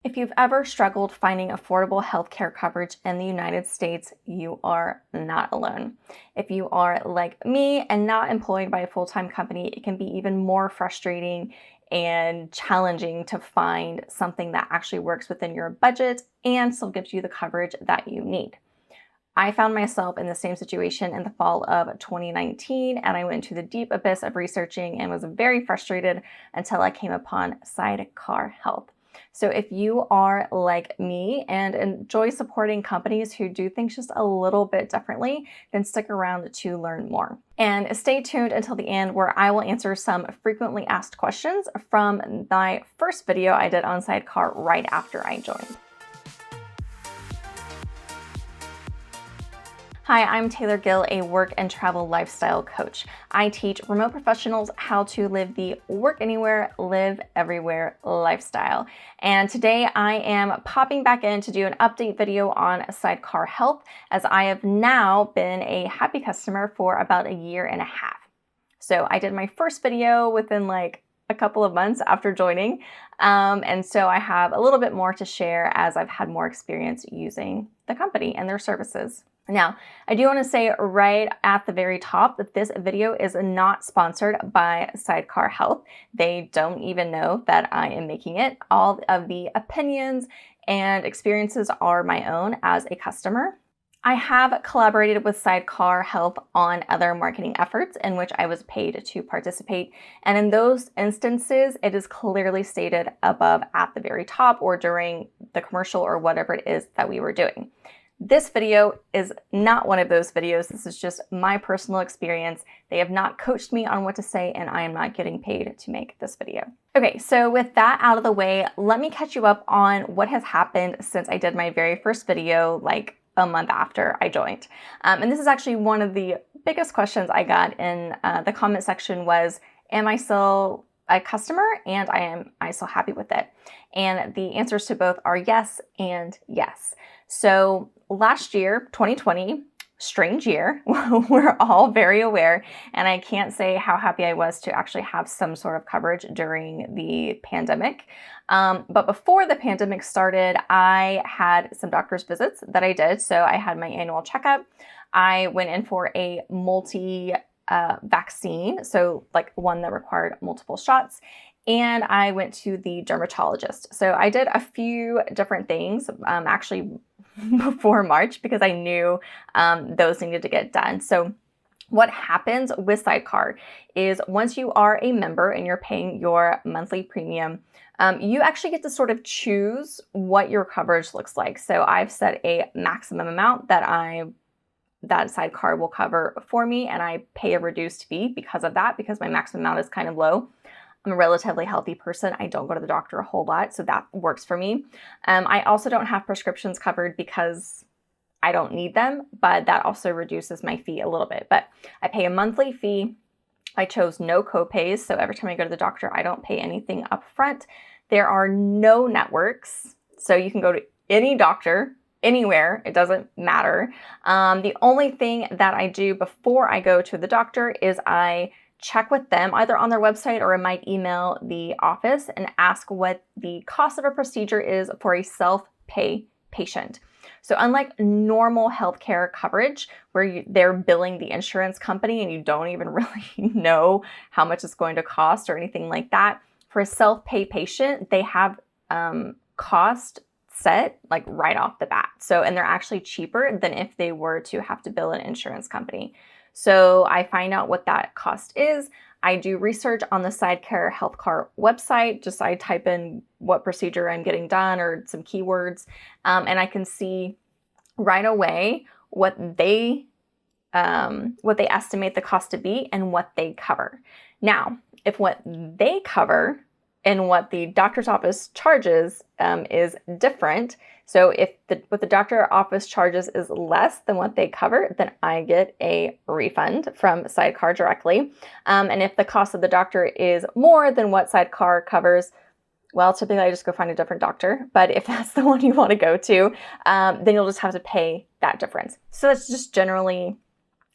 If you've ever struggled finding affordable healthcare coverage in the United States, you are not alone. If you are like me and not employed by a full-time company, it can be even more frustrating and challenging to find something that actually works within your budget and still gives you the coverage that you need. I found myself in the same situation in the fall of 2019, and I went into the deep abyss of researching and was very frustrated until I came upon Sidecar Health. So if you are like me and enjoy supporting companies who do things just a little bit differently, then stick around to learn more. And stay tuned until the end, where I will answer some frequently asked questions from my first video I did on Sidecar right after I joined. Hi, I'm Tayler Gill, a work and travel lifestyle coach. I teach remote professionals how to live the work anywhere, live everywhere lifestyle. And today I am popping back in to do an update video on Sidecar Health, as I have now been a happy customer for about a year and a half. So I did my first video within like a couple of months after joining. And so I have a little bit more to share as I've had more experience using the company and their services. Now, I do want to say right at the very top that this video is not sponsored by Sidecar Health. They don't even know that I am making it. All of the opinions and experiences are my own as a customer. I have collaborated with Sidecar Health on other marketing efforts in which I was paid to participate. And in those instances, it is clearly stated above at the very top or during the commercial or whatever it is that we were doing. This video is not one of those videos. This is just my personal experience. They have not coached me on what to say, and I am not getting paid to make this video. Okay, so with that out of the way, let me catch you up on what has happened since I did my very first video like a month after I joined. And this is actually one of the biggest questions I got in the comment section was, am I still a customer and am I still happy with it? And the answers to both are yes and yes. So last year, 2020, strange year, we're all very aware, and I can't say how happy I was to actually have some sort of coverage during the pandemic. But before the pandemic started, I had some doctor's visits that I did. So I had my annual checkup. I went in for a vaccine, so like one that required multiple shots. And I went to the dermatologist. So I did a few different things, actually before March, because I knew those needed to get done. So what happens with Sidecar is once you are a member and you're paying your monthly premium, you actually get to sort of choose what your coverage looks like. So I've set a maximum amount that Sidecar will cover for me, and I pay a reduced fee because of that, because my maximum amount is kind of low. I'm a relatively healthy person. I don't go to the doctor a whole lot, so that works for me. I also don't have prescriptions covered because I don't need them, but that also reduces my fee a little bit. But I pay a monthly fee. I chose no copays, so every time I go to the doctor, I don't pay anything up front. There are no networks, so you can go to any doctor anywhere, it doesn't matter. The only thing that I do before I go to the doctor is I check with them either on their website, or I might email the office and ask what the cost of a procedure is for a self-pay patient. So unlike normal healthcare coverage where they're billing the insurance company and you don't even really know how much it's going to cost or anything like that, for a self-pay patient, they have cost set like right off the bat. So, and they're actually cheaper than if they were to have to bill an insurance company. So I find out what that cost is. I do research on the Sidecar Healthcare website. Just I type in what procedure I'm getting done or some keywords, and I can see right away what they estimate the cost to be and what they cover. Now, if what they cover and what the doctor's office charges is different. So if what the doctor office charges is less than what they cover, then I get a refund from Sidecar directly. And if the cost of the doctor is more than what Sidecar covers, well, typically I just go find a different doctor. But if that's the one you want to go to, then you'll just have to pay that difference. So that's just generally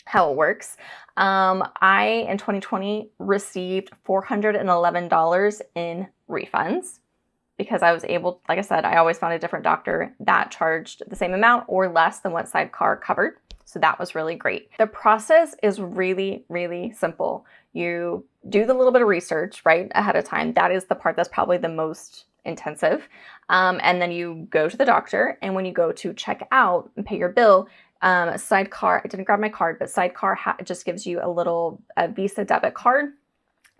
how it works. I, in 2020, received $411 in refunds. because I was able, like I said, I always found a different doctor that charged the same amount or less than what Sidecar covered. So that was really great. The process is really, really simple. You do the little bit of research right ahead of time. That is the part that's probably the most intensive. And then you go to the doctor, and when you go to check out and pay your bill, Sidecar, I didn't grab my card, but Sidecar just gives you a Visa debit card,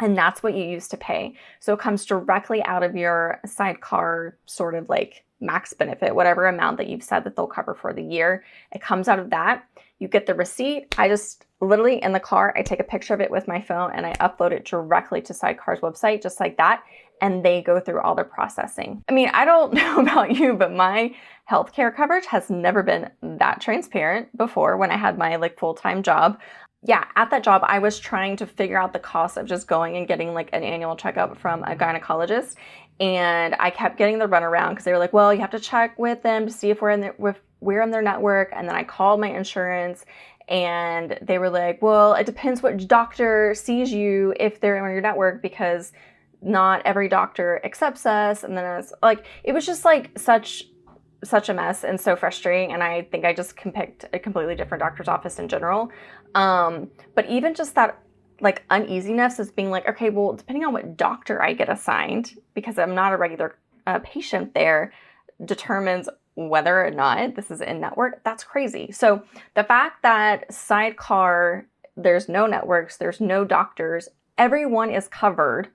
and that's what you use to pay. So it comes directly out of your Sidecar sort of like max benefit, whatever amount that you've said that they'll cover for the year. It comes out of that. You get the receipt. I just literally in the car, I take a picture of it with my phone and I upload it directly to Sidecar's website, just like that. And they go through all the processing. I mean, I don't know about you, but my healthcare coverage has never been that transparent before when I had my like full-time job. Yeah, at that job, I was trying to figure out the cost of just going and getting like an annual checkup from a gynecologist. And I kept getting the runaround because they were like, well, you have to check with them to see if we're in their network. And then I called my insurance and they were like, well, it depends what doctor sees you if they're in your network, because not every doctor accepts us. And then it's like, it was just like such a mess and so frustrating. And I think I just picked a completely different doctor's office in general. But even just that like uneasiness is being like, okay, well, depending on what doctor I get assigned, because I'm not a regular patient there, determines whether or not this is in network. That's crazy. So the fact that Sidecar, there's no networks, there's no doctors, everyone is covered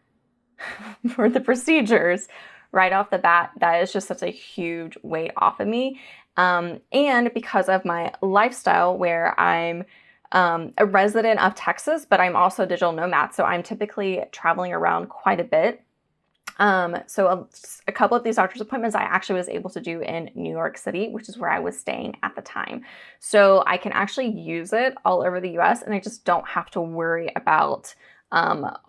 for the procedures right off the bat, that is just such a huge weight off of me. And because of my lifestyle where I'm a resident of Texas, but I'm also a digital nomad. So I'm typically traveling around quite a bit. So a couple of these doctor's appointments I actually was able to do in New York City, which is where I was staying at the time. So I can actually use it all over the US, and I just don't have to worry about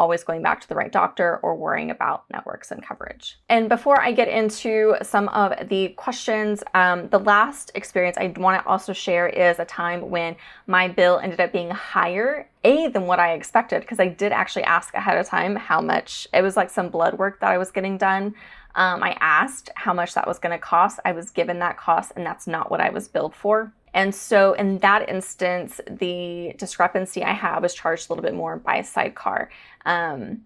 always going back to the right doctor or worrying about networks and coverage. And before I get into some of the questions, the last experience I want to also share is a time when my bill ended up being higher, than what I expected, because I did actually ask ahead of time how much. It was like some blood work that I was getting done. I asked how much that was going to cost. I was given that cost, and that's not what I was billed for. And so in that instance, the discrepancy I had was charged a little bit more by Sidecar. And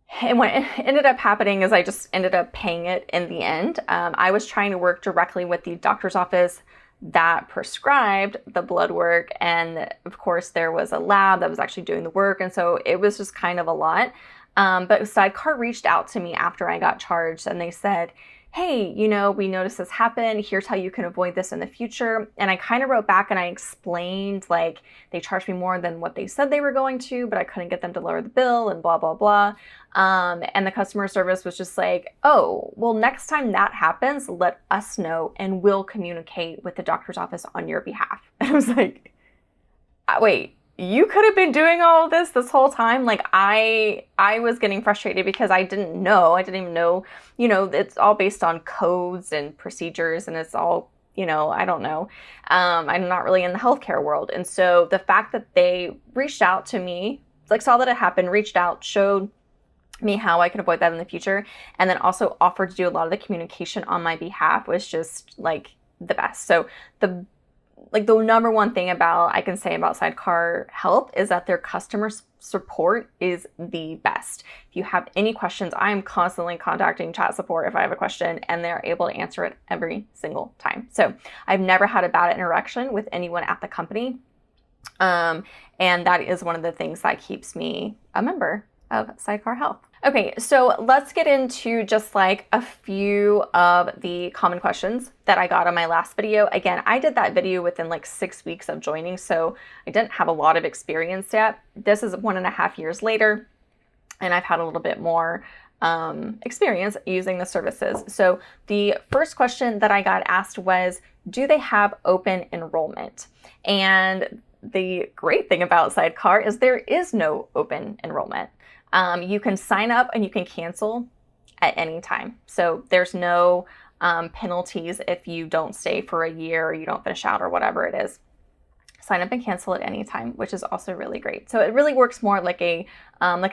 what ended up happening is I just ended up paying it in the end. I was trying to work directly with the doctor's office that prescribed the blood work. And of course, there was a lab that was actually doing the work. And so it was just kind of a lot. But Sidecar reached out to me after I got charged, and they said, hey, we noticed this happen. Here's how you can avoid this in the future. And I kind of wrote back and I explained, like, they charged me more than what they said they were going to, but I couldn't get them to lower the bill and blah, blah, blah. And the customer service was just like, oh, well, next time that happens, let us know and we'll communicate with the doctor's office on your behalf. And I was like, wait, you could have been doing all of this whole time. Like I was getting frustrated because I didn't even know, it's all based on codes and procedures, and it's all, I don't know. I'm not really in the healthcare world. And so the fact that they reached out to me, like saw that it happened, reached out, showed me how I could avoid that in the future, and then also offered to do a lot of the communication on my behalf was just like the best. So the number one thing I can say about Sidecar Health is that their customer support is the best. If you have any questions, I am constantly contacting chat support if I have a question, and they're able to answer it every single time. So I've never had a bad interaction with anyone at the company. And that is one of the things that keeps me a member of Sidecar Health. Okay, so let's get into just like a few of the common questions that I got on my last video. Again, I did that video within like 6 weeks of joining, so I didn't have a lot of experience yet. This is 1.5 years later, and I've had a little bit more experience using the services. So the first question that I got asked was, do they have open enrollment? And the great thing about Sidecar is there is no open enrollment. You can sign up and you can cancel at any time. So there's no penalties if you don't stay for a year or you don't finish out or whatever it is. Sign up and cancel at any time, which is also really great. So it really works more like a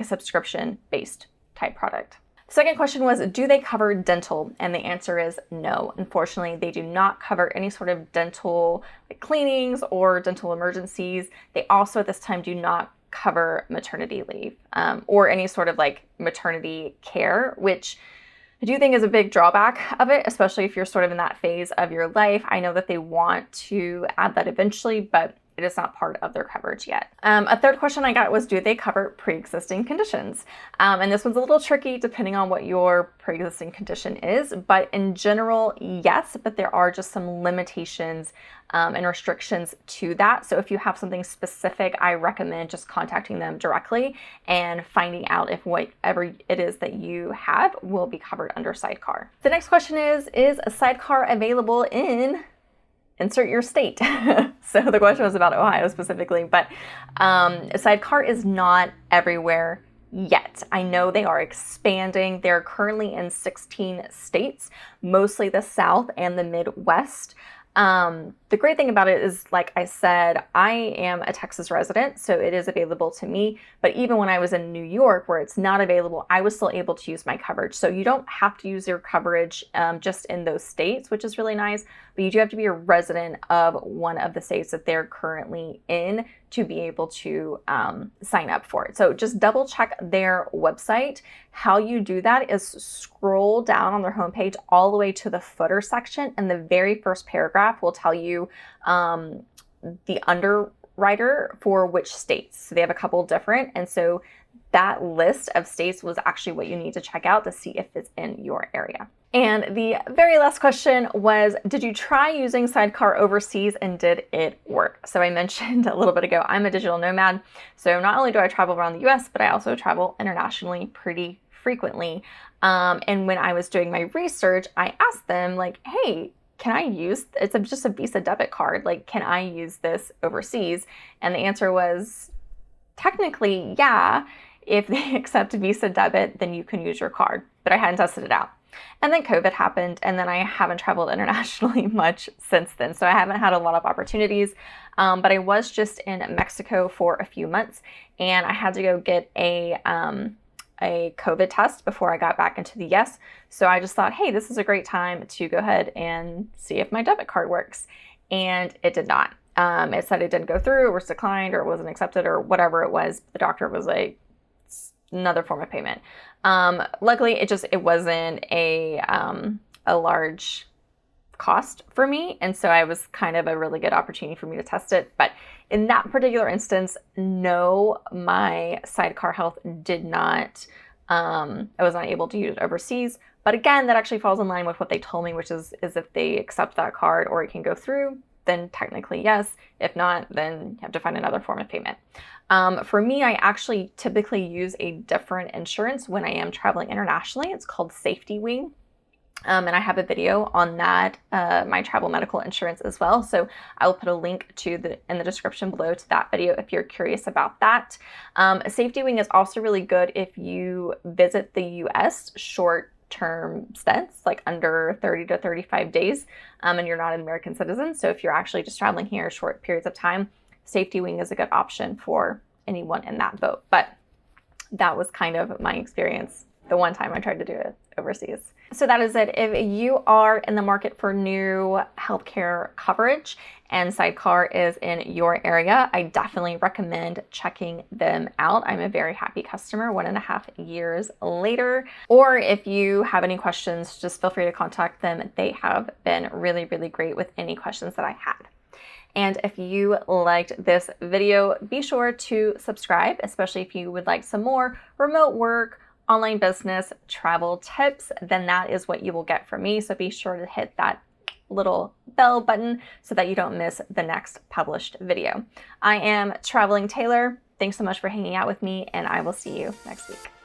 subscription-based type product. Second question was, do they cover dental? And the answer is no. Unfortunately, they do not cover any sort of dental cleanings or dental emergencies. They also at this time do not cover maternity leave or any sort of like maternity care, which I do think is a big drawback of it, especially if you're sort of in that phase of your life. I know that they want to add that eventually, but it is not part of their coverage yet. A third question I got was, do they cover pre-existing conditions? And this one's a little tricky depending on what your pre-existing condition is, but in general, yes, but there are just some limitations and restrictions to that. So if you have something specific, I recommend just contacting them directly and finding out if whatever it is that you have will be covered under Sidecar. The next question is a Sidecar available in insert your state? So the question was about Ohio specifically, but Sidecar is not everywhere yet. I know they are expanding. They're currently in 16 states, mostly the South and the Midwest. The great thing about it is, like I said, I am a Texas resident, so it is available to me. But even when I was in New York, where it's not available, I was still able to use my coverage. So you don't have to use your coverage just in those states, which is really nice. But you do have to be a resident of one of the states that they're currently in to be able to sign up for it. So just double check their website. How you do that is scroll down on their homepage all the way to the footer section, and the very first paragraph will tell you the underwriter for which states. So they have a couple different, and so that list of states was actually what you need to check out to see if it's in your area. And the very last question was, did you try using Sidecar overseas and did it work? So I mentioned a little bit ago, I'm a digital nomad. So not only do I travel around the US, but I also travel internationally pretty frequently. And when I was doing my research, I asked them like, hey, can I use, it's just a Visa debit card. Like, can I use this overseas? And the answer was technically, yeah. If they accept Visa debit, then you can use your card, but I hadn't tested it out. And then COVID happened, and then I haven't traveled internationally much since then. So I haven't had a lot of opportunities, but I was just in Mexico for a few months, and I had to go get a COVID test before I got back into the US. So I just thought, hey, this is a great time to go ahead and see if my debit card works. And it did not. It said it didn't go through, or was declined, or wasn't accepted, or whatever it was. The doctor was like, another form of payment. Luckily, it wasn't a large cost for me, and so I was kind of a really good opportunity for me to test it. But in that particular instance, no, my Sidecar Health did not. I was not able to use it overseas. But again, that actually falls in line with what they told me, which is if they accept that card or it can go through, then technically yes. If not, then you have to find another form of payment. For me, I actually typically use a different insurance when I am traveling internationally. It's called Safety Wing. And I have a video on that, my travel medical insurance as well. So I will put a link in the description below to that video if you're curious about that. Safety Wing is also really good if you visit the US short-term stints, like under 30 to 35 days, and you're not an American citizen. So if you're actually just traveling here short periods of time, Safety Wing is a good option for anyone in that boat. But that was kind of my experience the one time I tried to do it overseas. So that is it. If you are in the market for new healthcare coverage and Sidecar is in your area, I definitely recommend checking them out. I'm a very happy customer 1.5 years later. Or if you have any questions, just feel free to contact them. They have been really, really great with any questions that I had. And if you liked this video, be sure to subscribe, especially if you would like some more remote work, online business, travel tips, then that is what you will get from me. So be sure to hit that little bell button so that you don't miss the next published video. I am Traveling Tayler. Thanks so much for hanging out with me, and I will see you next week.